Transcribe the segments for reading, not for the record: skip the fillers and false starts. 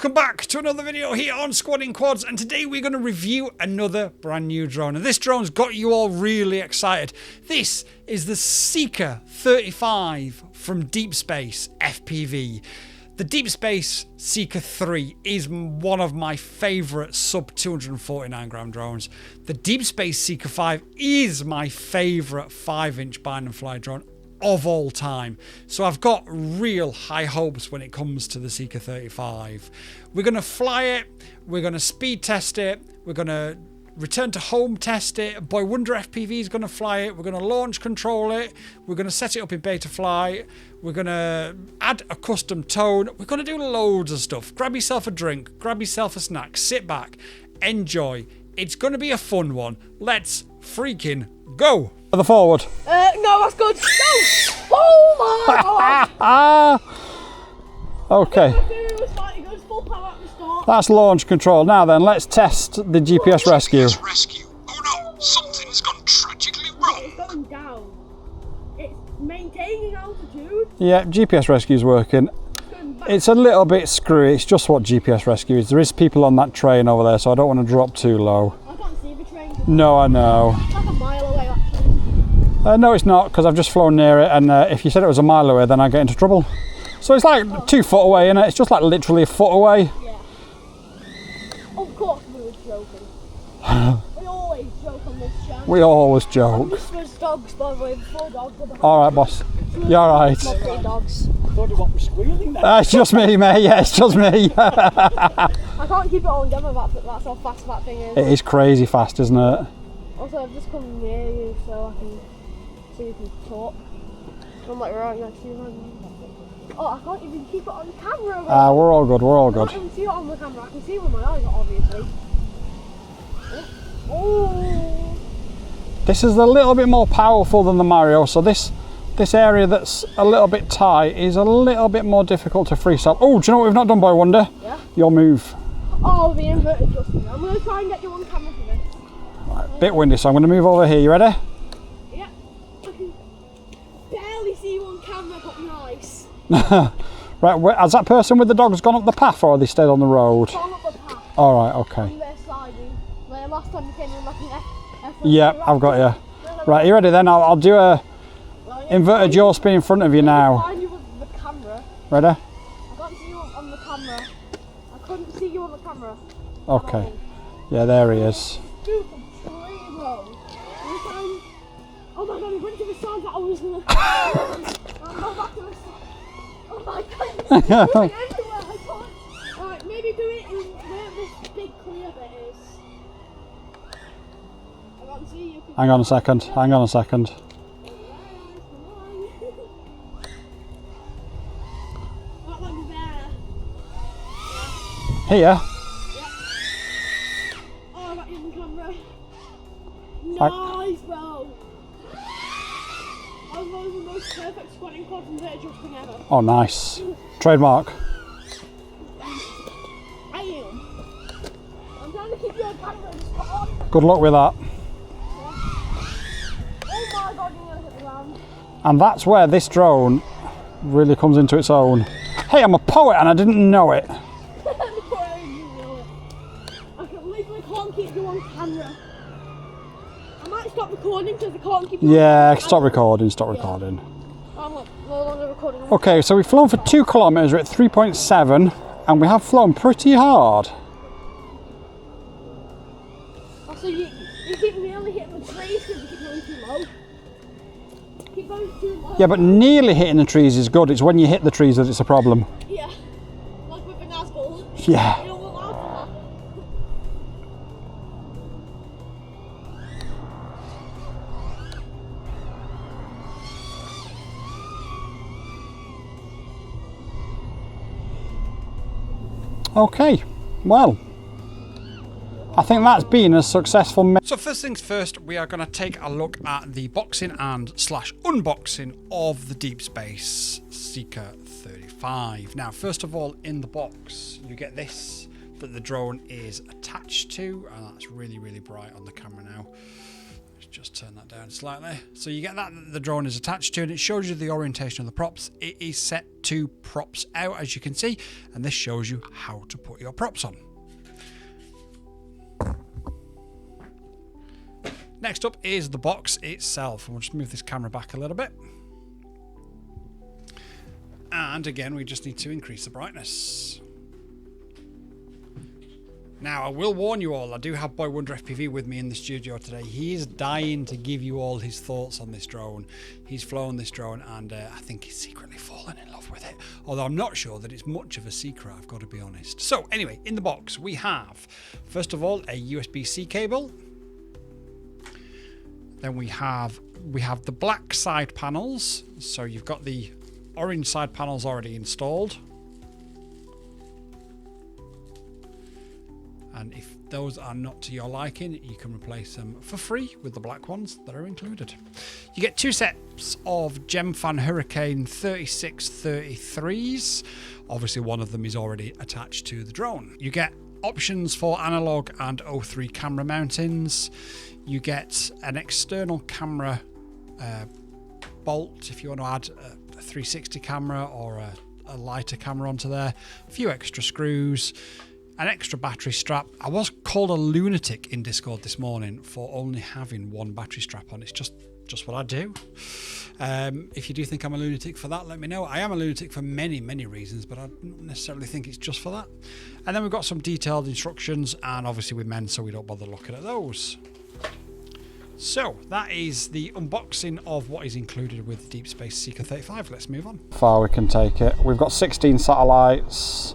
welcome back to another video here on Squadding Quads, and today we're going to review another brand new drone, and this drone's got you all really excited. This is the Seeker35 from DeepSpace FPV. The DeepSpace Seeker3 is one of my favourite sub 249 gram drones. The DeepSpace Seeker5 is my favourite 5-inch bind and fly drone of all time. So I've got real high hopes when it comes to the Seeker35. We're going to fly it, we're going to speed test it, we're going to return to home test it. BoyWonderFPV is going to fly it, we're going to launch control it, we're going to set it up in Betaflight, we're going to add a custom tone, we're going to do loads of stuff. Grab yourself a drink, grab yourself a snack, sit back, enjoy. It's going to be a fun one. Let's freaking go. The forward. No, that's good. No! Oh my god! Okay. It goes full power at the start. That's launch control. Now then, let's test the GPS rescue. Oh no, something's gone tragically wrong. It's going down. It's maintaining altitude. Yeah, GPS rescue's working. It's a little bit screwy. It's just what GPS rescue is. There is people on that train over there, so I don't want to drop too low. I can't see the train. No, I know. It's like a mile away, actually. No, it's not, because I've just flown near it, and if you said it was a mile away, then I'd get into trouble. So it's like 2 foot away, innit? It's just like literally a foot away. Yeah. Of course we were joking. We always joke on this channel. We always joke. This was dogs, by the way, before dogs. Alright, boss. You're alright. Not 3 dogs. I thought what was squealing then. It's just me, mate. Yeah, it's just me. I can't keep it on camera, that's how fast that thing is. It is crazy fast, isn't it? Also, I've just come near you so I can see if you talk. I'm like right next to you. Oh, I can't even keep it on camera. We're all good, we're all I good. can't even see it on the camera. I can see it with my eyes, obviously. Oh. This is a little bit more powerful than the Mario, so this area that's a little bit tight is a little bit more difficult to freestyle. Oh, do you know what we've not done, Boy Wonder? Yeah? Your move. Oh, the inverted adjustment. I'm going to try and get you on camera for this. Right, bit windy, so I'm going to move over here. You ready? Yeah. I can barely see you on camera, but nice. Right, has that person with the dogs gone up the path, or have they stayed on the road? Gone up the path. Alright, okay. On their siding. Like last time you came in like an F. Yeah, I've got you. Right, you ready then? I'll do a inverted yaw spin in front of you now. Find you with the camera. Ready? I can't see you on the camera. I couldn't see you on the camera. Okay. Yeah, there he is. Stupid tree, bro. Oh my god, he went to the side that I was gonna. I'll go back to the side. Oh my god, it's going everywhere. I can't. Alright, maybe do it in where this big clear bit is. I can't see you. Hang on a second, hang on a second. That one there. Here? Yeah. Oh, I got you on camera. Nice, bro. That was one of the most perfect squatting quads and vertical jumping ever. Oh, nice. Trademark. I am. I'm trying to keep you on camera and spot on. Good luck with that. Oh my god, you're gonna hit the ground. And that's where this drone really comes into its own. Hey, I'm a poet and I didn't know it. I literally can't keep you on camera. I might stop recording because I can't keep you Yeah, on camera. stop recording, stop recording. I'm no longer recording. Okay, so we've flown for 2 kilometres, we're at 3.7, and we have flown pretty hard. Also, you keep nearly hitting the trees because you keep going too low. Keep going too low. Yeah, but nearly hitting the trees is good. It's when you hit the trees that it's a problem. Yeah. Like with an asshole. Yeah. You don't want that. Okay, well, I think that's been a successful. So first things first, we are going to take a look at the boxing and / unboxing of the DeepSpace Seeker35. Now, first of all, in the box, you get this that the drone is attached to, and that's really, really bright on the camera now. Let's just turn that down slightly. So you get that the drone is attached to, and it shows you the orientation of the props. It is set to props out, as you can see, and this shows you how to put your props on. Next up is the box itself. We'll just move this camera back a little bit. And again, we just need to increase the brightness. Now, I will warn you all, I do have BoyWonderFPV with me in the studio today. He is dying to give you all his thoughts on this drone. He's flown this drone, and I think he's secretly fallen in love with it. Although I'm not sure that it's much of a secret, I've got to be honest. So anyway, in the box we have, first of all, a USB-C cable. Then we have the black side panels. So you've got the orange side panels already installed. And if those are not to your liking, you can replace them for free with the black ones that are included. You get 2 sets of Gemfan Hurricane 3633s. Obviously, one of them is already attached to the drone. You get options for analog and O3 camera mountings. You get an external camera bolt if you want to add a 360 camera or a lighter camera onto there. A few extra screws. An extra battery strap. I was called a lunatic in Discord this morning for only having one battery strap on. It's just what I do. If you do think I'm a lunatic for that, let me know. I am a lunatic for many, many reasons, but I don't necessarily think it's just for that. And then we've got some detailed instructions, and obviously with men, so we don't bother looking at those. So that is the unboxing of what is included with the DeepSpace Seeker35. Let's move on. Far we can take it. We've got 16 satellites.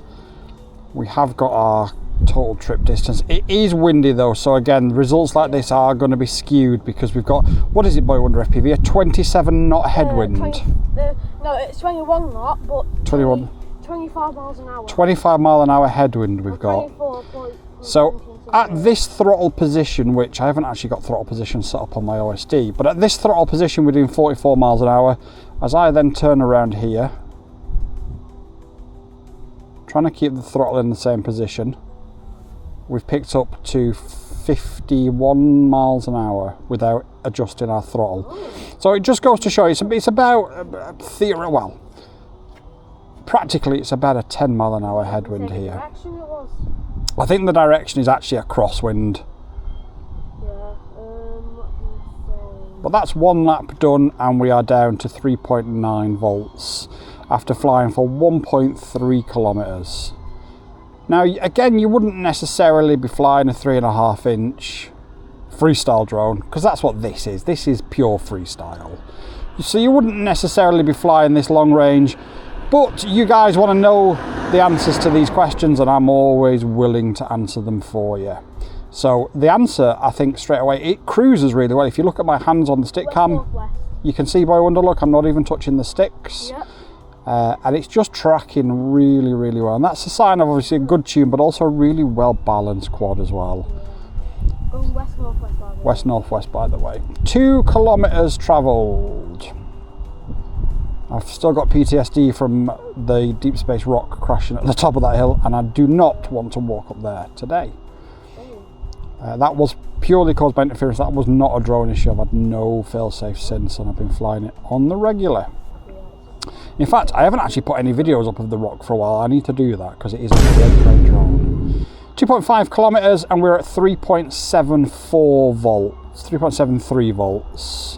We have got our total trip distance. It is windy though, so again, results like this are going to be skewed because we've got, what is it, BoyWonderFPV? A 27 knot headwind. No, it's 21 knot, but 25 miles an hour. 25 mile an hour headwind we've got. So at this throttle position, which I haven't actually got throttle position set up on my OSD, but at this throttle position we're doing 44 miles an hour. As I then turn around here, trying to keep the throttle in the same position, we've picked up to 51 miles an hour without adjusting our throttle. So it just goes to show you, it's about, well, practically it's about a 10 mile an hour headwind here. I think the direction is actually a crosswind. But that's one lap done, and we are down to 3.9 volts. After flying for 1.3 kilometers. Now, again, you wouldn't necessarily be flying a 3.5 inch freestyle drone, because that's what this is. This is pure freestyle. So you wouldn't necessarily be flying this long range, but you guys want to know the answers to these questions, and I'm always willing to answer them for you. So the answer, I think straight away, it cruises really well. If you look at my hands on the stick cam, you can see BoyWonder, look, I'm not even touching the sticks. Yep. And it's just tracking really, really well. And that's a sign of obviously a good tune, but also a really well balanced quad as well. Going west-northwest, by the way. West-northwest, by the way. 2 kilometers travelled. I've still got PTSD from the deep space rock crashing at the top of that hill, and I do not want to walk up there today. That was purely caused by interference. That was not a drone issue. I've had no fail-safe since, and I've been flying it on the regular. In fact, I haven't actually put any videos up of the rock for a while. I need to do that because it is a great drone. 2.5 kilometers, and we're at 3.74 volts, 3.73 volts.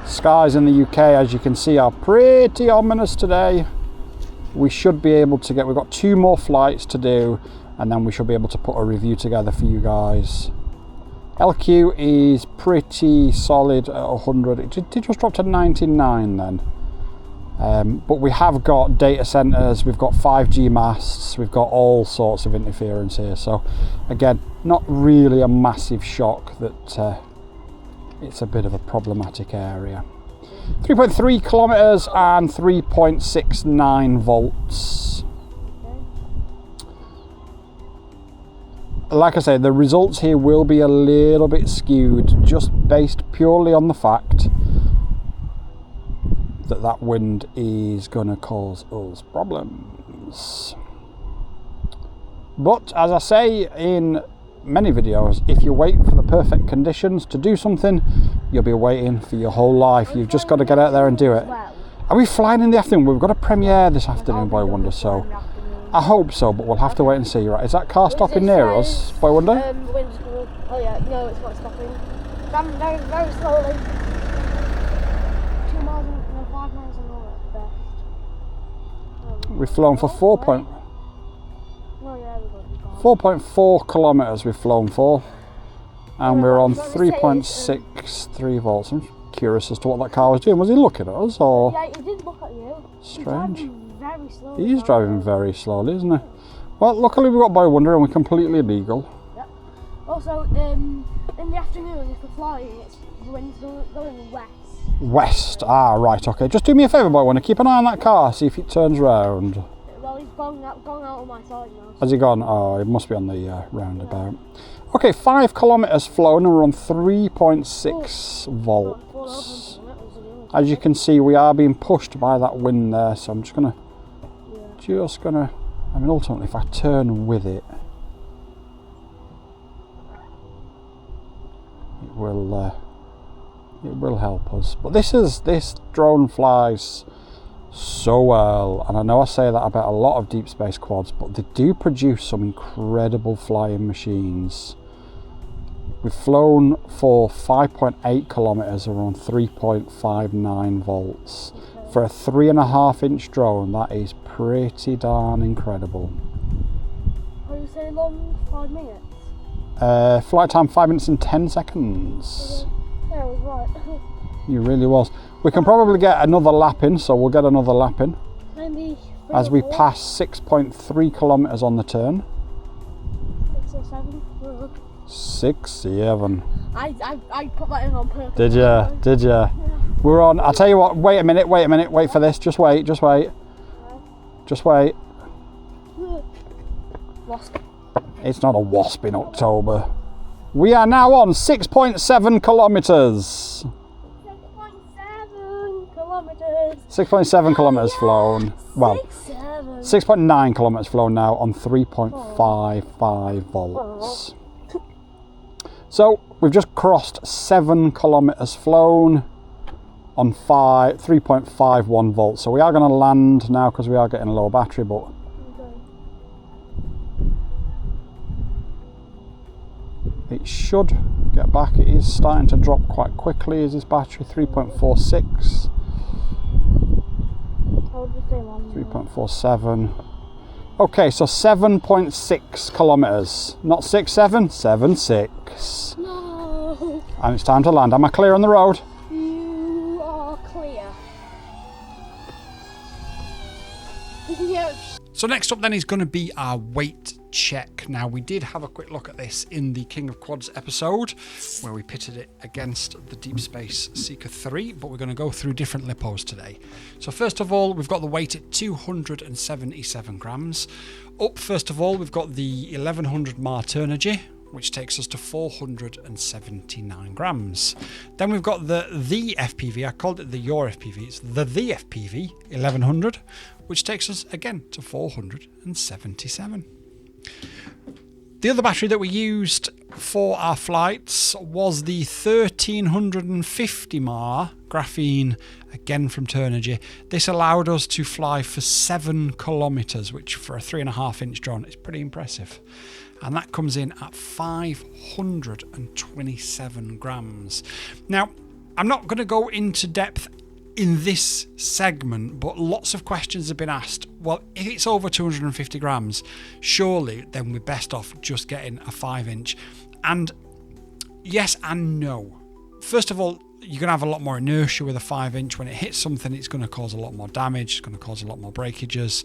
Skies in the UK, as you can see, are pretty ominous today. We should be able to we've got 2 more flights to do, and then we should be able to put a review together for you guys. LQ is pretty solid at 100. It just dropped to 99 then. But we have got data centers, we've got 5G masts, we've got all sorts of interference here. So again, not really a massive shock that it's a bit of a problematic area. 3.3 kilometers and 3.69 volts. Like I say, the results here will be a little bit skewed, just based purely on the fact that that wind is going to cause us problems. But as I say in many videos, if you wait for the perfect conditions to do something, you'll be waiting for your whole life. You've just got to get out there and do it. Are we flying in the afternoon? We've got a premiere this afternoon, Boy Wonder, so I hope so, but we'll have to wait and see. Right, is that car stopping near us, Boy Wonder? Oh yeah, no, it's not stopping. Very, very slowly. 2 miles, 5 miles an hour at best. We've flown for 4.4 kilometres we've flown for, and we're on 3.63 volts. I'm curious as to what that car was doing. Was he looking at us, or? Yeah, he did look at you. Strange. He's driving very slowly. He is driving very slowly, isn't he? Well, luckily we've got Boy Wonder and we're completely legal. Yep. Also, in the afternoon, if we're flying, it's the wind's going west. West, right, okay. Just do me a favour, Boy Wonder, keep an eye on that car, see if it turns round. Well, he's gone out on my side now. Has he gone? Oh, it must be on the roundabout. Okay, 5 kilometres flown and we're on 3.6 volts. As you can see, we are being pushed by that wind there, so I'm just gonna, I mean, ultimately, if I turn with it, it will help us. But this drone flies so well, and I know I say that about a lot of deep space quads, but they do produce some incredible flying machines. We've flown for 5.8 kilometres around 3.59 volts. For a 3.5 inch drone, that is pretty darn incredible. What do you say long? 5 minutes? Flight time 5 minutes and 10 seconds. Yeah, I was right. You really was. We can probably get another lap in, so we'll get another lap in. Maybe as we pass 6.3 kilometres on the turn. 6 or 7. 6, 7. I put that in on purpose. Did you? Did you? Yeah. We're on. I'll tell you what. Wait a minute. Wait for this. Just wait. Just wait. Wasp. It's not a wasp in October. We are now on 6.7 kilometres. 6.7 kilometres. 6.7 kilometres flown. Well, 6.9 kilometres flown now on 3.55 volts. So we've just crossed 7 kilometres flown on 3.51 volts. So we are going to land now because we are getting a low battery, but it should get back. It is starting to drop quite quickly. Is this battery 3.46? 3.47. Okay, so 7.6 kilometres. Not 6.7, 7.6. No. And it's time to land. Am I clear on the road? You are clear. So next up then is going to be our weight check. Now, we did have a quick look at this in the King of Quads episode where we pitted it against the DeepSpace Seeker35, but we're going to go through different lipos today. So first of all, we've got the weight at 277 grams. Up first of all, we've got the 1100 Mar Turnigy, which takes us to 479 grams. Then we've got the FPV, I called it the Your FPV, it's the FPV 1100, which takes us again to 477. The other battery that we used for our flights was the 1350 Mar graphene, again from Turnigy. This allowed us to fly for 7 kilometres, which for a 3.5 inch drone is pretty impressive. And that comes in at 527 grams. Now, I'm not going to go into depth in this segment, but lots of questions have been asked. Well, if it's over 250 grams, surely then we're best off just getting a 5 inch. And yes and no. First of all, you're going to have a lot more inertia with a 5 inch. When it hits something, it's going to cause a lot more damage. It's going to cause a lot more breakages.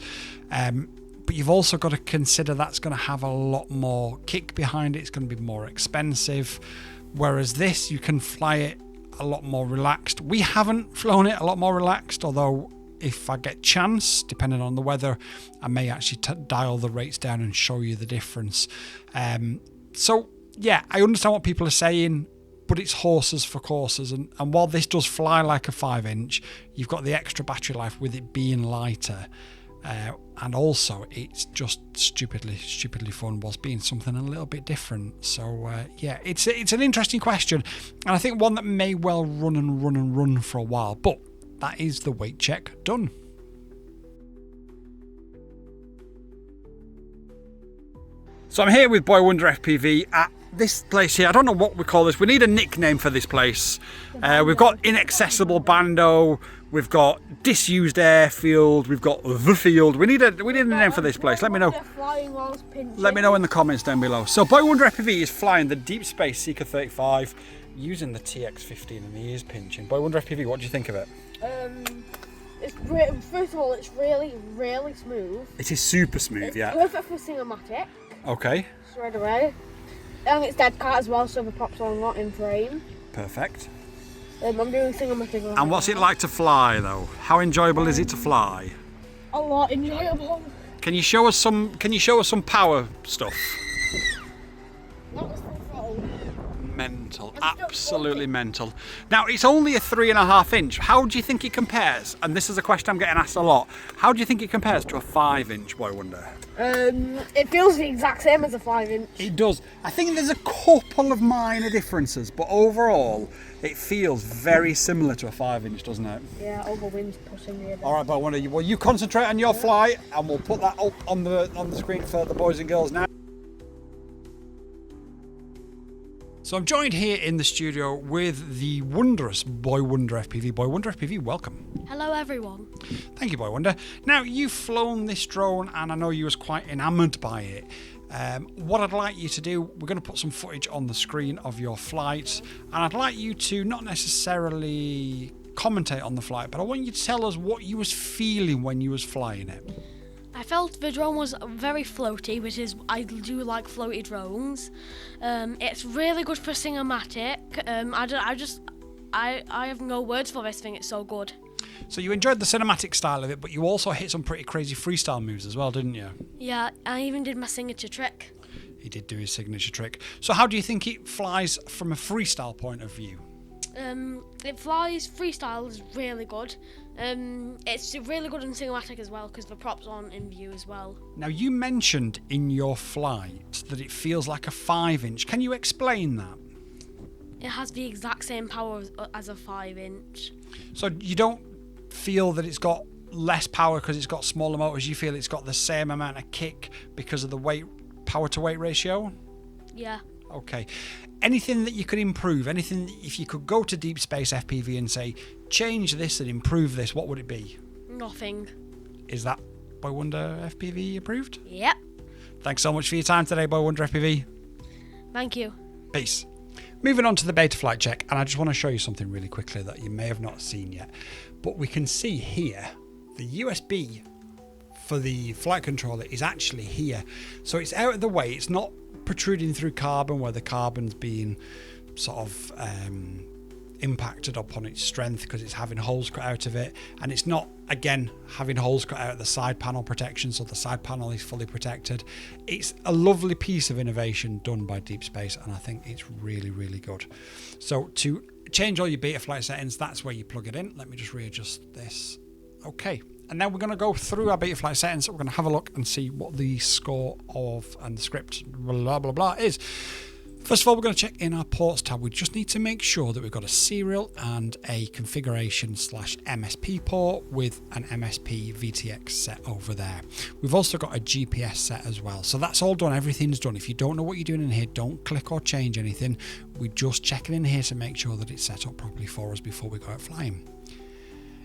But you've also got to consider that's going to have a lot more kick behind it. It's going to be more expensive. Whereas this, you can fly it a lot more relaxed. We haven't flown it a lot more relaxed, although if I get chance, depending on the weather, I may actually dial the rates down and show you the difference. So yeah, I understand what people are saying, but it's horses for courses. And while this does fly like a 5 inch, you've got the extra battery life with it being lighter. And also, it's just stupidly fun whilst being something a little bit different. So, yeah, it's an interesting question. And I think one that may well run for a while. But that is the weight check done. So I'm here with BoyWonderFPV at this place here. I don't know what we call this. We need a nickname for this place. We've got inaccessible bando. We've got disused airfield. We've got the field. We need a name for this place. Let me know. Let me know in the comments down below. So BoyWonderFPV is flying the DeepSpace Seeker35 using the TX15 and the ears pinching. BoyWonderFPV, what do you think of it? It's great. First of all, it's really smooth. It is super smooth, yeah. Perfect for cinematic. Okay. Straight away. And it's dead cat as well, so the props are not in frame. Perfect. I'm doing cinematic. And what's it like to fly though? How enjoyable is it to fly? A lot enjoyable. Can you show us some power stuff? That was full throttle. Mental, absolutely mental. Now it's only a 3.5 inch. How do you think it compares? And this is a question I'm getting asked a lot. How do you think it compares to a 5-inch BoyWonder? It feels the exact same as a 5-inch. It does. I think there's a couple of minor differences, but overall it feels very similar to a 5-inch, doesn't it? Yeah, all the wind's pushing me a bit. All right, BoyWonder, well, you concentrate on your flight, and we'll put that up on the screen for the boys and girls now. So I'm joined here in the studio with the wondrous BoyWonderFPV. BoyWonderFPV, welcome. Hello everyone. Thank you, BoyWonder. Now, you've flown this drone and I know you was quite enamoured by it. What I'd like you to do, we're going to put some footage on the screen of your flight, and I'd like you to not necessarily commentate on the flight, but I want you to tell us what you was feeling when you was flying it. I felt the drone was very floaty, which is, I do like floaty drones. It's really good for cinematic. I have no words for this thing, it's so good. So you enjoyed the cinematic style of it, but you also hit some pretty crazy freestyle moves as well, didn't you? Yeah, I even did my signature trick. He did do his signature trick. So how do you think it flies from a freestyle point of view? It flies, freestyle is really good. It's really good in cinematic as well because the props aren't in view as well. Now you mentioned in your flight that it feels like a 5-inch. Can you explain that? It has the exact same power as a 5-inch. So you don't feel that it's got less power because it's got smaller motors, you feel it's got the same amount of kick because of the power to weight ratio? Yeah. Okay. Anything that you could improve, anything, if you could go to DeepSpace FPV and say, change this and improve this, what would it be? Nothing. Is that BoyWonderFPV approved? Yep. Thanks so much for your time today, BoyWonderFPV. Thank you. Peace. Moving on to the Betaflight check, and I just want to show you something really quickly that you may have not seen yet. But we can see here, the USB for the flight controller is actually here. So it's out of the way, it's not protruding through carbon where the carbon's being sort of impacted upon its strength because it's having holes cut out of it, and it's not again having holes cut out of the side panel protection, so the side panel is fully protected. It's a lovely piece of innovation done by DeepSpace, and I think it's really good. So to change all your Betaflight settings, that's where you plug it in. Let me just readjust this. Okay. And now we're going to go through our Betaflight settings. We're going to have a look and see what the score of and the script blah blah blah is. First of all, we're going to check in our ports tab. We just need to make sure that we've got a serial and a configuration /MSP port with an MSP VTX set over there. We've also got a GPS set as well. So that's all done. Everything's done. If you don't know what you're doing in here, don't click or change anything. We're just checking in here to make sure that it's set up properly for us before we go out flying.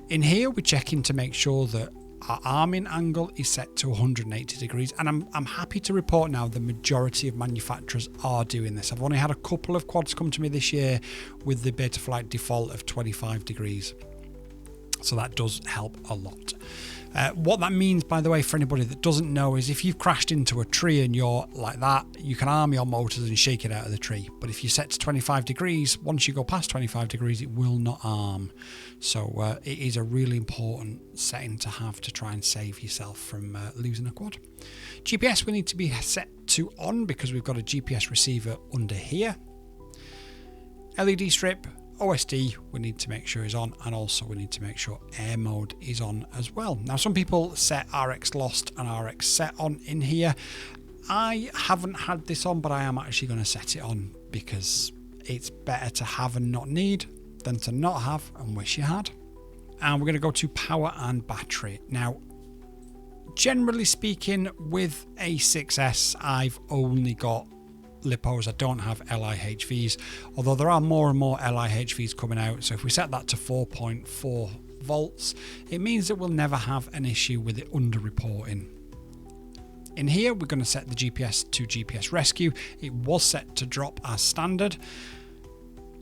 In here, we're checking to make sure that our arming angle is set to 180 degrees, and I'm happy to report now the majority of manufacturers are doing this. I've only had a couple of quads come to me this year with the Betaflight default of 25 degrees, so that does help a lot. What that means, by the way, for anybody that doesn't know, is if you've crashed into a tree and you're like that, you can arm your motors and shake it out of the tree. But if you set to 25 degrees, once you go past 25 degrees, it will not arm. So it is a really important setting to have to try and save yourself from losing a quad. GPS we need to be set to on because we've got a GPS receiver under here. LED strip OSD we need to make sure is on, and also we need to make sure air mode is on as well. Now some people set RX lost and RX set on in here. I haven't had this on, but I am actually going to set it on because it's better to have and not need than to not have and wish you had. And we're going to go to power and battery. Now, generally speaking, with a 6S, I've only got LiPos. I don't have LiHVs, although there are more and more LiHVs coming out. So if we set that to 4.4 volts, it means that we'll never have an issue with it under-reporting. In here, we're going to set the GPS to GPS rescue. It was set to drop as standard.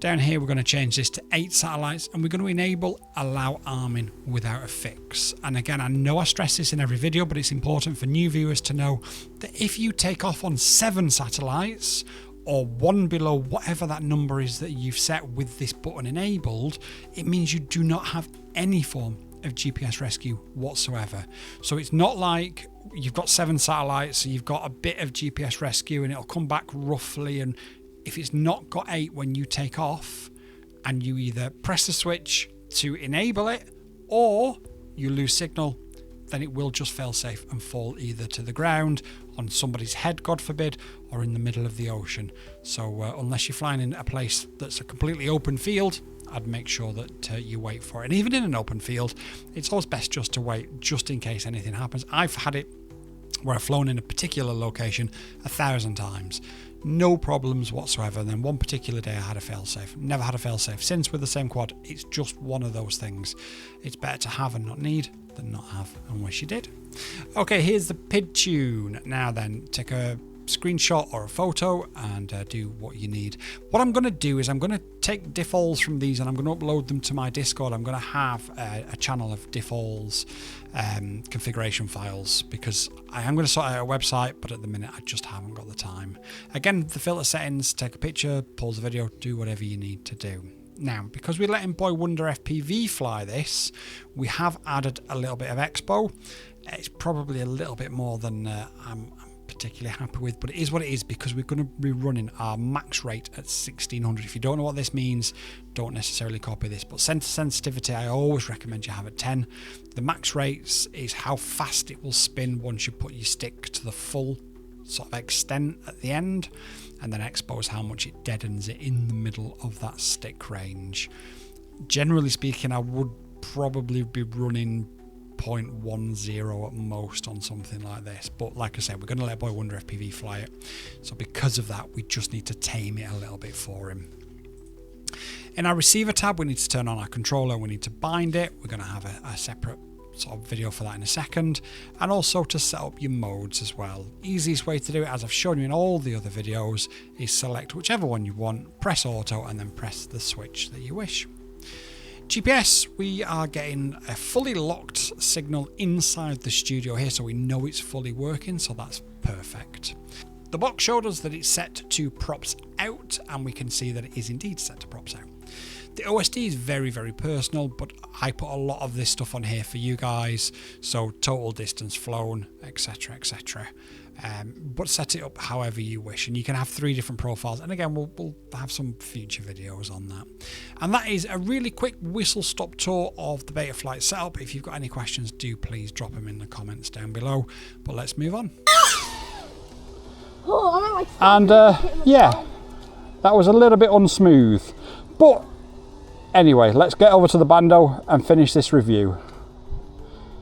Down here, we're going to change this to 8 satellites, and we're going to enable allow arming without a fix. And again, I know I stress this in every video, but it's important for new viewers to know that if you take off on 7 satellites or 1 below whatever that number is that you've set with this button enabled, it means you do not have any form of GPS rescue whatsoever. So it's not like you've got 7 satellites, so you've got a bit of GPS rescue and it'll come back roughly, and if it's not got 8 when you take off and you either press the switch to enable it or you lose signal, then it will just fail safe and fall either to the ground, on somebody's head, God forbid, or in the middle of the ocean. So unless you're flying in a place that's a completely open field, I'd make sure that you wait for it. And even in an open field, it's always best just to wait, just in case anything happens. I've had it where I've flown in a particular location 1,000 times. No problems whatsoever. And then one particular day I had a failsafe. Never had a failsafe since with the same quad. It's just one of those things. It's better to have and not need than not have and wish you did. Okay, here's the PID tune. Now then, take a screenshot or a photo and do what you need. What I'm going to do is I'm going to take diff-alls from these and I'm going to upload them to my Discord. I'm going to have a channel of diff-alls configuration files because I am going to sort out a website, but at the minute I just haven't got the time. Again, the filter settings, take a picture, pause the video, do whatever you need to do. Now, because we're letting BoyWonderFPV fly this, we have added a little bit of expo. It's probably a little bit more than I'm particularly happy with, but it is what it is because we're going to be running our max rate at 1600. If you don't know what this means, don't necessarily copy this, but center sensitivity I always recommend you have at 10. The max rates is how fast it will spin once you put your stick to the full sort of extent at the end, and then expo is how much it deadens it in the middle of that stick range. Generally speaking, I would probably be running 0.10 at most on something like this, but like I said, we're going to let BoyWonderFPV fly it, so because of that we just need to tame it a little bit for him. In our receiver tab, we need to turn on our controller, we need to bind it. We're going to have a separate sort of video for that in a second, and also to set up your modes as well. Easiest way to do it, as I've shown you in all the other videos, is select whichever one you want, press auto, and then press the switch that you wish. GPS, we are getting a fully locked signal inside the studio here, so we know it's fully working, so that's perfect. The box showed us that it's set to props out, and we can see that it is indeed set to props out. The OSD is very, very personal, but I put a lot of this stuff on here for you guys, so total distance flown, etc, etc. But set it up however you wish, and you can have 3 different profiles, and again we'll have some future videos on that. And that is a really quick whistle stop tour of the Betaflight setup. If you've got any questions, do please drop them in the comments down below, but let's move on. And yeah, that was a little bit unsmooth, but anyway, let's get over to the bando and finish this review.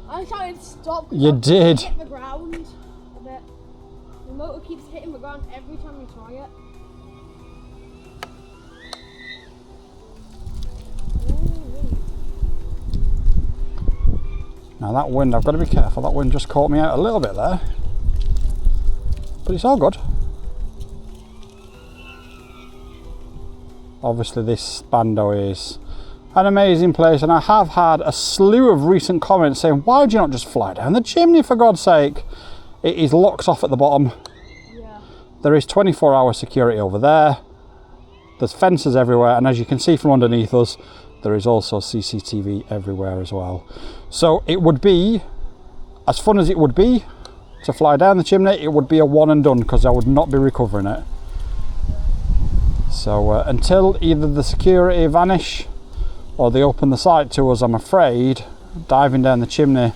I tried to stop. You did. Hit the ground a bit. The motor keeps hitting the ground every time you try it. Now that wind, I've got to be careful, that wind just caught me out a little bit there. But it's all good. Obviously this bando is an amazing place, and I have had a slew of recent comments saying, why do you not just fly down the chimney for God's sake? It is locked off at the bottom. Yeah. There is 24-hour security over there. There's fences everywhere, and as you can see from underneath us, there is also CCTV everywhere as well. So it would be, as fun as it would be to fly down the chimney, it would be a one and done because I would not be recovering it. So until either the security vanish or they open the site to us, I'm afraid diving down the chimney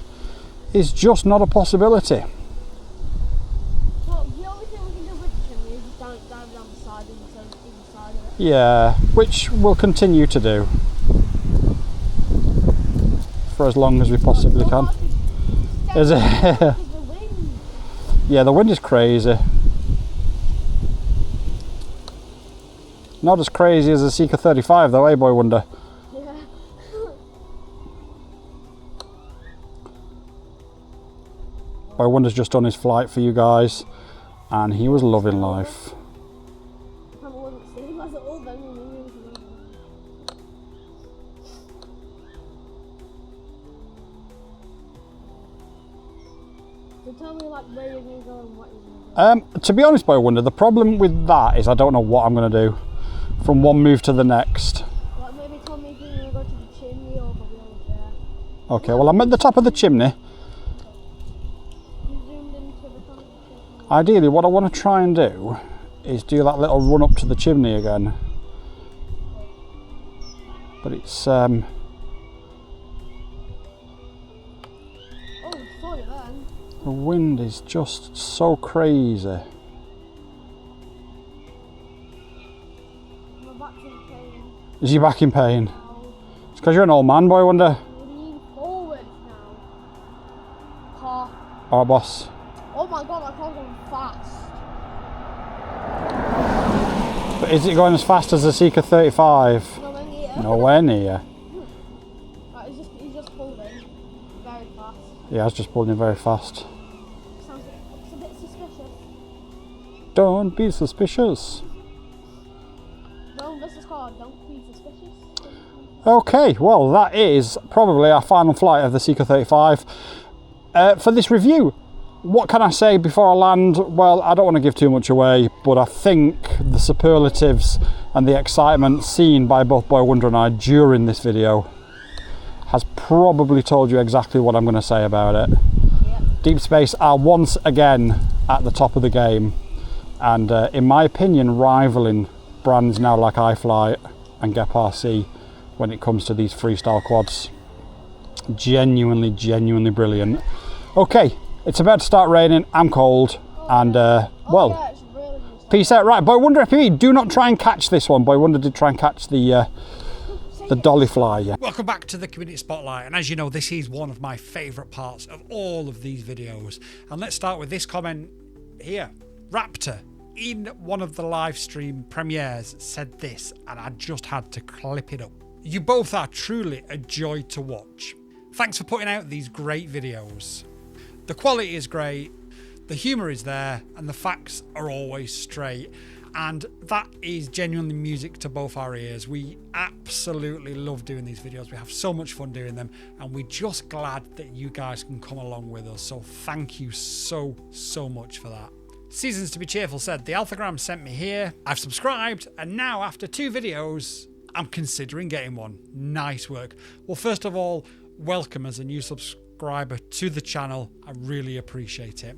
is just not a possibility. Well, the only thing we can do with the chimney is just dive down the side instead of inside of it. Yeah, which we'll continue to do for as long as we possibly can. Is it? The wind. Yeah, the wind is crazy. Not as crazy as the Seeker35 though, eh, Boy Wonder? Yeah. Boy Wonder's just done his flight for you guys, and he was loving life. I wasn't seeing us at all then. So tell me like where you're going to go and what you're going to do. To be honest, Boy Wonder, the problem with that is I don't know what I'm going to do from one move to the next. Like maybe tell me if you're going to go to the chimney or probably over there. Okay, well I'm at the top of the chimney. You zoomed into the front of the chimney. Ideally, what I want to try and do is do that little run up to the chimney again. But it's Oh, sorry then. the wind is just so crazy. My back's in pain. Is your back in pain? Now. It's because you're an old man, Boy Wonder. We lean forward now. Car. Oh, boss. Oh my god, my car's going fast. But is it going as fast as the Seeker35? No, when you Nowhere near. Right, he's just pulled in very fast. Yeah, it's just pulling in very fast. Sounds it's a bit suspicious. Don't be suspicious. No, this is called don't be suspicious. Okay, well that is probably our final flight of the Seeker35. For this review, what can I say before I land? Well, I don't want to give too much away, but I think the superlatives and the excitement seen by both Boy Wonder and I during this video has probably told you exactly what I'm going to say about it. Yeah. Deep Space are once again at the top of the game, and in my opinion rivaling brands now like iFlight and Gep RC when it comes to these freestyle quads. Genuinely brilliant. Okay, it's about to start raining, I'm cold, and Yeah, well, it's really good. peace out. Right, BoyWonderFPV, do not try and catch this one. Boy Wonder did try and catch the dolly fly, yeah. Welcome back to the Community Spotlight, and as you know, this is one of my favourite parts of all of these videos. And let's start with this comment here. Raptor, in one of the live stream premieres, said this, and I just had to clip it up. You both are truly a joy to watch. Thanks for putting out these great videos. The quality is great, the humour is there, and the facts are always straight. And that is genuinely music to both our ears. We absolutely love doing these videos. We have so much fun doing them, and we're just glad that you guys can come along with us. So thank you so much for that. Seasons to be Cheerful said, the Alphagram sent me here. I've subscribed, and now after 2 videos, I'm considering getting one. Nice work. Well, first of all, welcome as a new subscriber to the channel. I really appreciate it.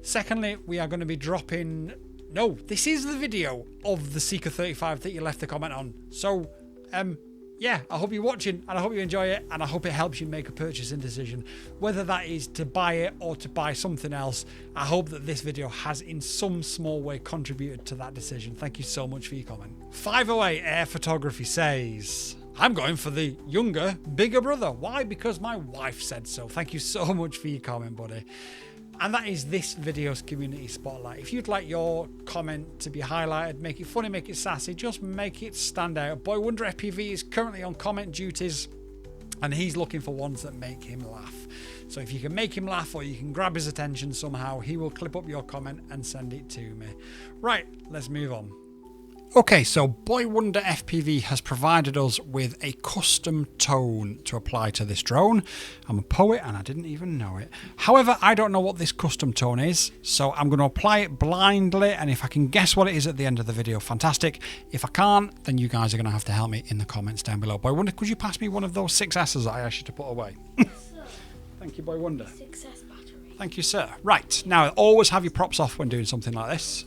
Secondly, we are going to be dropping... No, this is the video of the Seeker35 that you left the comment on. So, yeah, I hope you're watching, and I hope you enjoy it, and I hope it helps you make a purchasing decision. Whether that is to buy it or to buy something else, I hope that this video has in some small way contributed to that decision. Thank you so much for your comment. 508 Air Photography says, I'm going for the younger, bigger brother. Why? Because my wife said so. Thank you so much for your comment, buddy. And that is this video's community spotlight. If you'd like your comment to be highlighted, make it funny, make it sassy, just make it stand out. BoyWonderFPV is currently on comment duties, and he's looking for ones that make him laugh. So if you can make him laugh or you can grab his attention somehow, he will clip up your comment and send it to me. Right, let's move on. Okay, so BoyWonderFPV has provided us with a custom tone to apply to this drone. I'm a poet and I didn't even know it. However, I don't know what this custom tone is, so I'm going to apply it blindly, and if I can guess what it is at the end of the video, fantastic. If I can't, then you guys are going to have to help me in the comments down below. Boy Wonder, could you pass me one of those 6S's that I asked you to put away? Thank you, Boy Wonder. 6S battery. Thank you, sir. Right, now always have your props off when doing something like this,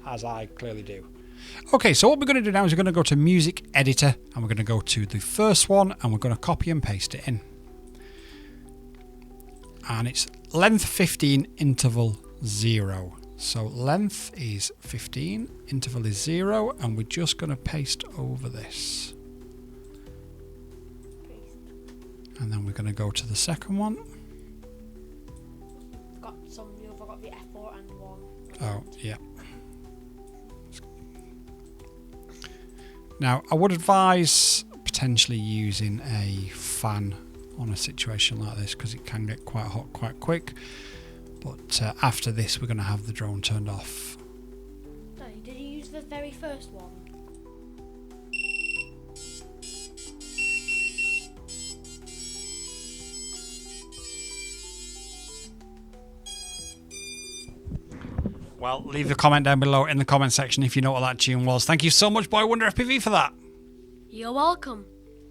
as I clearly do. Okay, so what we're going to do now is we're going to go to Music Editor and we're going to go to the first one and we're going to copy and paste it in. And it's length 15, interval 0. So length is 15, interval is 0, and we're just going to paste over this. And then we're going to go to the second one. I've got the F4 and 1. Oh, yeah. Now, I would advise potentially using a fan on a situation like this because it can get quite hot quite quick. But after this, we're going to have the drone turned off. Daddy, did you use the very first one? Well, leave a comment down below in the comment section if you know what that tune was. Thank you so much, BoyWonderFPV, for that. You're welcome.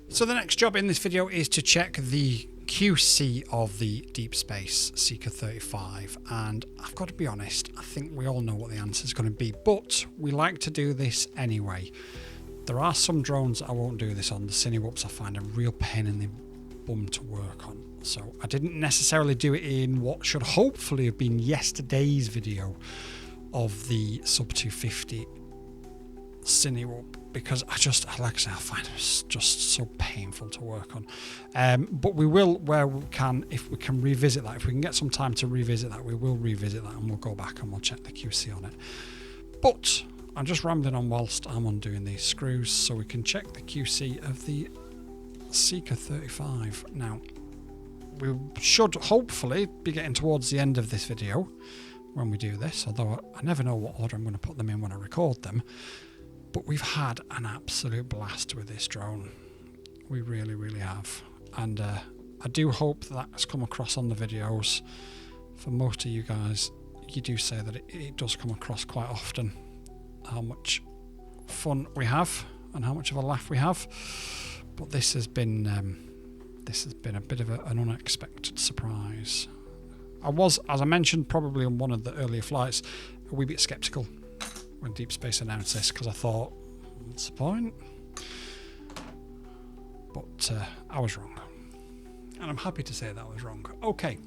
So the next job in this video is to check the QC of the DeepSpace Seeker35, and I've got to be honest, I think we all know what the answer is going to be, but we like to do this anyway. There are some drones that I won't do this on. The Cinewhoops I find a real pain in the bum to work on, so I didn't necessarily do it in what should hopefully have been yesterday's video of the sub 250 Cinewhoop, because like I say, I find it just so painful to work on. But we will, where we can, if we can revisit that, if we can get some time to revisit that, we will revisit that and we'll go back and we'll check the QC on it. But I'm just rambling on whilst I'm undoing these screws so we can check the QC of the Seeker35. Now, we should hopefully be getting towards the end of this video when we do this, although I never know what order I'm going to put them in when I record them. But we've had an absolute blast with this drone. We really, really have. And I do hope that has come across on the videos. For most of you guys, you do say that it does come across quite often how much fun we have and how much of a laugh we have. But this has been a bit of an unexpected surprise. I was, as I mentioned, probably on one of the earlier flights, a wee bit sceptical when DeepSpace announced this, because I thought, what's the point? But I was wrong. And I'm happy to say that I was wrong. Okay.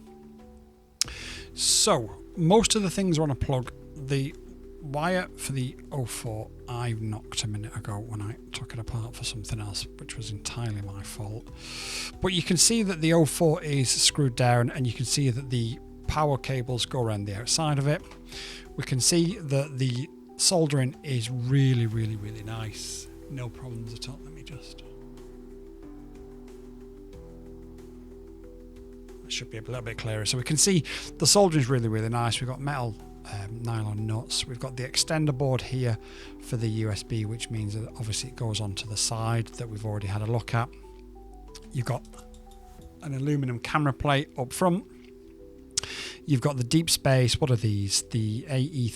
So, most of the things are on a plug. The wire for the 04, I knocked a minute ago when I took it apart for something else, which was entirely my fault. But you can see that the 04 is screwed down, and you can see that the power cables go around the outside of it. We can see that the soldering is really, really, really nice. No problems at all. Let me just... That should be a little bit clearer. So we can see the soldering is really, really nice. We've got metal nylon nuts. We've got the extender board here for the USB, which means that obviously it goes onto the side that we've already had a look at. You've got an aluminum camera plate up front. You've got the DeepSpace, what are these? The AE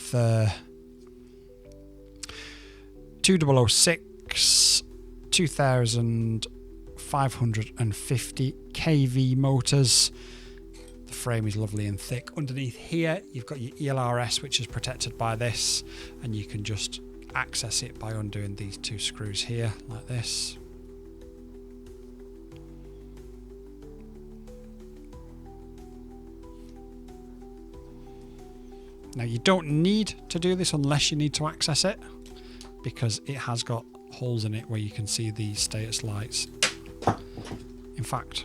2006 2550 kV motors. The frame is lovely and thick. Underneath here, you've got your ELRS, which is protected by this, and you can just access it by undoing these two screws here, like this. Now, you don't need to do this unless you need to access it, because it has got holes in it where you can see the status lights. In fact,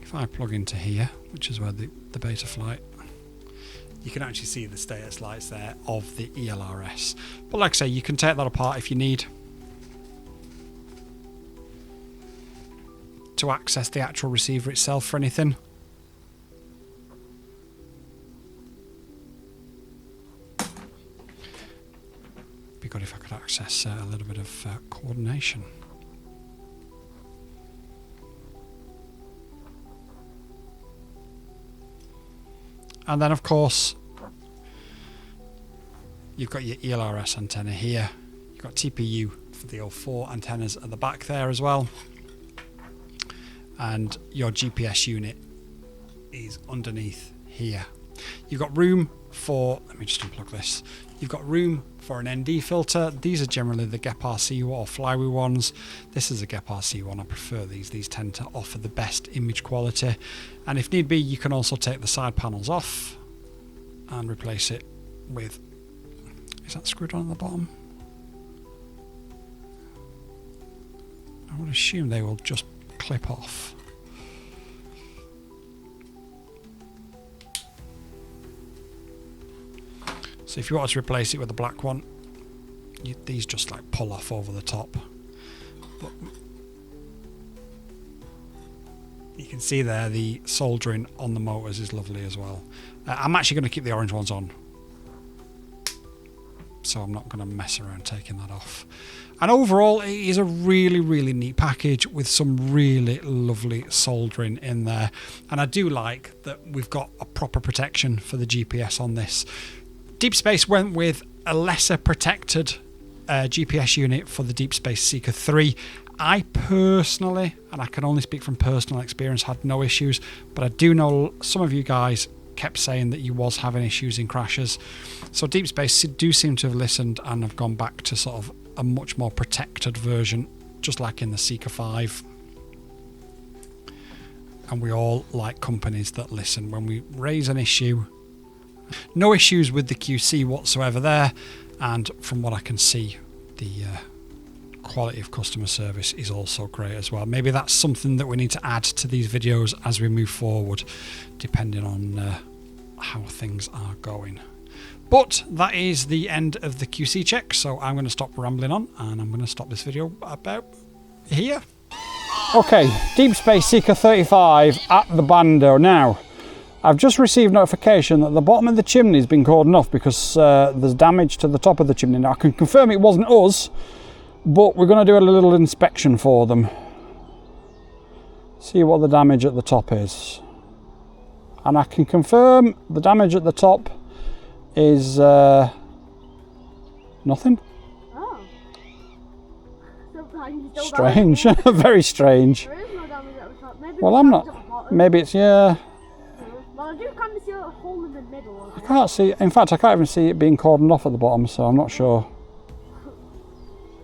if I plug into here, which is where the Betaflight, you can actually see the status lights there of the ELRS. But like I say, you can take that apart if you need to access the actual receiver itself for anything. Be good if I could access a little bit of coordination. And then, of course, you've got your ELRS antenna here. You've got TPU for the 04 antennas at the back there as well. And your GPS unit is underneath here. You've got room for, let me just unplug this. You've got room for an ND filter. These are generally the GEP RC or Flywheel ones. This is a GEP RC one. I prefer these. These tend to offer the best image quality. And if need be, you can also take the side panels off and replace it with, is that screwed on at the bottom? I would assume they will just clip off. So if you wanted to replace it with a black one, these just like pull off over the top. But you can see there the soldering on the motors is lovely as well. I'm actually going to keep the orange ones on, so I'm not going to mess around taking that off. And overall, it is a really, really neat package with some really lovely soldering in there. And I do like that we've got a proper protection for the GPS on this. DeepSpace went with a lesser protected GPS unit for the DeepSpace Seeker 3. I personally, and I can only speak from personal experience, had no issues, but I do know some of you guys kept saying that you was having issues in crashes. So DeepSpace do seem to have listened and have gone back to sort of a much more protected version, just like in the Seeker 5. And we all like companies that listen when we raise an issue. No issues with the QC whatsoever there, and from what I can see, the quality of customer service is also great as well. Maybe that's something that we need to add to these videos as we move forward, depending on how things are going. But that is the end of the QC check, so I'm going to stop rambling on and I'm going to stop this video about here. Okay, DeepSpace Seeker35 at the bando. Now, I've just received notification that the bottom of the chimney has been cordoned off because there's damage to the top of the chimney. Now, I can confirm it wasn't us, but we're going to do a little inspection for them. See what the damage at the top is. And I can confirm the damage at the top is nothing. Oh. Strange. Very strange. There is no damage at the top. Maybe Well, I'm not. Maybe it's, yeah. Well, I do kind of see a hole in the middle. I can't see, in fact, I can't even see it being cordoned off at the bottom, so I'm not sure.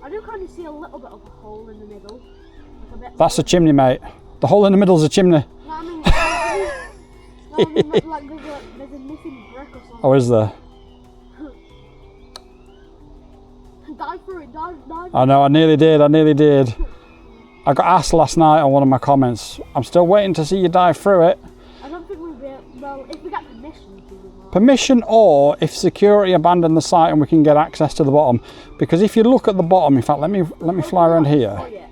I do kind of see a little bit of a hole in the middle. Like a bit. That's a chimney, mate. The hole in the middle is a chimney. No, I mean, like there's a missing brick or something. Oh, is there? Dive through it, dive. I know, I nearly did. I got asked last night on one of my comments. I'm still waiting to see you dive through it. I don't think we'll be able, well, if we get permission to as well. Permission, or if security abandon the site and we can get access to the bottom. Because if you look at the bottom, in fact, let me fly around here. Oh, yeah.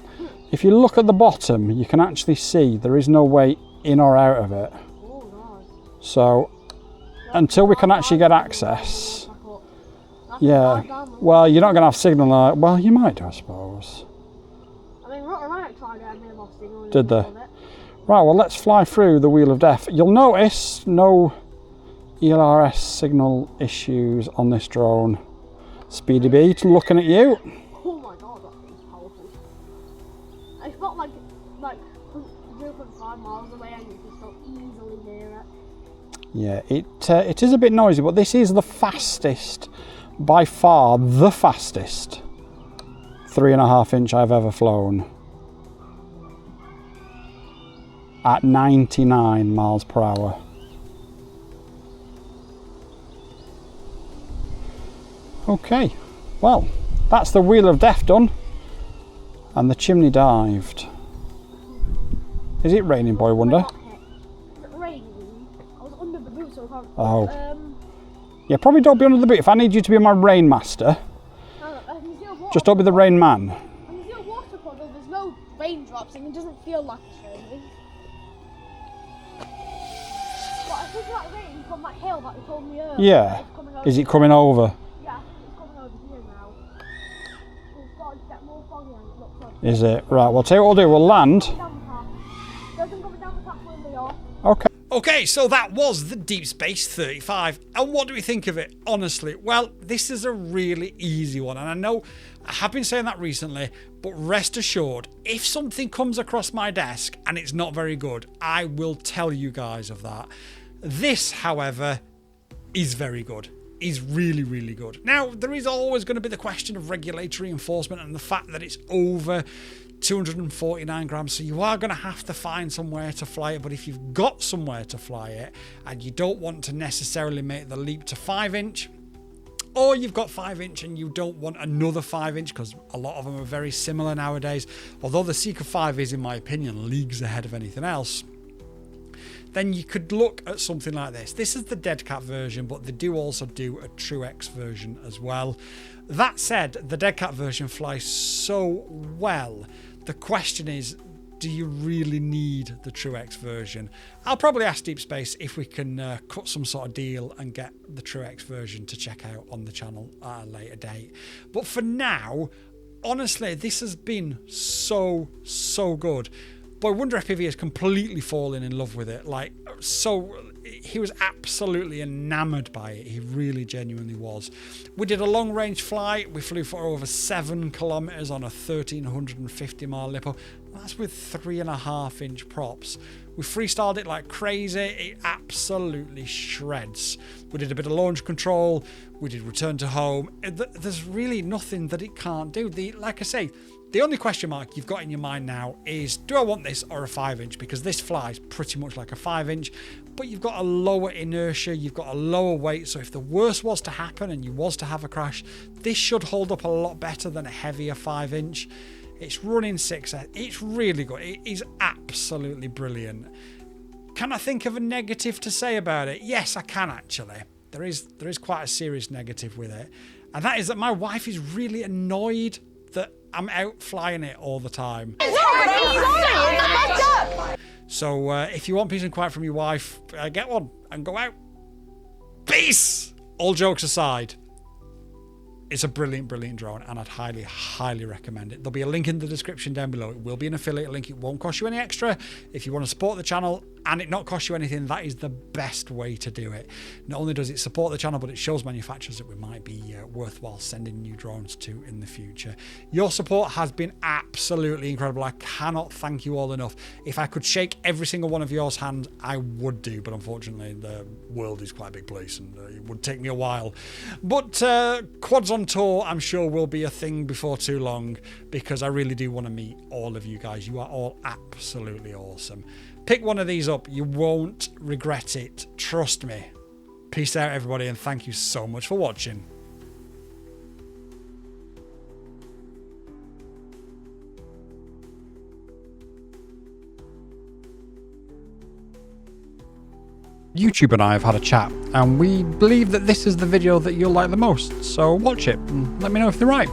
If you look at the bottom, you can actually see there is no way in or out of it. Oh, nice. So, until we can actually get access, yeah. Well, you're not going to have signal. Well, you might do, I suppose. I mean, Rotorite tried it and they lost signal. Did they? Right, well, let's fly through the Wheel of Death. You'll notice no ELRS signal issues on this drone. Speedy Beat, looking at you. Oh my god, that thing's powerful. It's got like 0.5 miles away and you can still easily hear it. Yeah, it is a bit noisy, but this is the fastest, by far the fastest 3.5 inch I've ever flown. At 99 miles per hour. Okay, well, that's the Wheel of Death done. And the chimney dived. Is it raining, Boy Wonder? It's raining. I was under the boot, so I can't. Oh. Yeah, probably don't be under the boot. If I need you to be my rain master, just don't be the rain man. And there's no water puddle, there's no raindrops, and it doesn't feel like it's raining. But I think that rain from that hill that you told me earlier. Yeah. Is it coming over? Yeah, it's coming over here now. It's starting to get more foggy and it looks like. Is it? Right, well, tell you what we'll do. We'll land. Doesn't go down the path where they are. Okay. Okay, so that was the DeepSpace 35. And what do we think of it? Honestly, well, this is a really easy one. And I know I have been saying that recently, but rest assured, if something comes across my desk and it's not very good, I will tell you guys of that. This, however, is very good. Is really, really good. Now, there is always going to be the question of regulatory enforcement and the fact that it's over 249 grams, so you are going to have to find somewhere to fly it. But if you've got somewhere to fly it and you don't want to necessarily make the leap to 5-inch, or you've got 5-inch and you don't want another 5-inch, because a lot of them are very similar nowadays, although the Seeker 5 is, in my opinion, leagues ahead of anything else, then you could look at something like this. This is the Dead Cat version, but they do also do a True X version as well. That said, the Dead Cat version flies so well. The question is, do you really need the True X version? I'll probably ask DeepSpace if we can cut some sort of deal and get the True X version to check out on the channel at a later date. But for now, honestly, this has been so good. BoyWonderFPV has completely fallen in love with it. Like, so he was absolutely enamored by it. He really genuinely was. We did a long range flight. We flew for over 7 kilometers on a 1350 mile Lippo. That's with 3.5-inch props. We freestyled it like crazy. It absolutely shreds. We did a bit of launch control. We did return to home. There's really nothing that it can't do. Like I say, the only question mark you've got in your mind now is, do I want this or a 5-inch? Because this flies pretty much like a 5-inch, but you've got a lower inertia, you've got a lower weight, so if the worst was to happen and you was to have a crash, this should hold up a lot better than a heavier 5-inch. It's running 6S. It's really good. It is absolutely brilliant. Can I think of a negative to say about it? Yes, I can actually. There is quite a serious negative with it, and that is that my wife is really annoyed that I'm out flying it all the time. So if you want peace and quiet from your wife, get one and go out. Peace! All jokes aside, it's a brilliant drone, and I'd highly recommend it. There'll be a link in the description down below. It will be an affiliate link. It won't cost you any extra. If you want to support the channel and it not cost you anything, that is the best way to do it. Not only does it support the channel, but it shows manufacturers that we might be worthwhile sending new drones to in the future. Your support has been absolutely incredible. I cannot thank you all enough. If I could shake every single one of yours hand, I would do, but unfortunately the world is quite a big place and it would take me a while. But Quads on Tour, I'm sure, will be a thing before too long, because I really do want to meet all of you guys. You are all absolutely awesome. Pick one of these up. You won't regret it. Trust me. Peace out, everybody, and thank you so much for watching. YouTube and I have had a chat, and we believe that this is the video that you'll like the most. So watch it and let me know if they're right.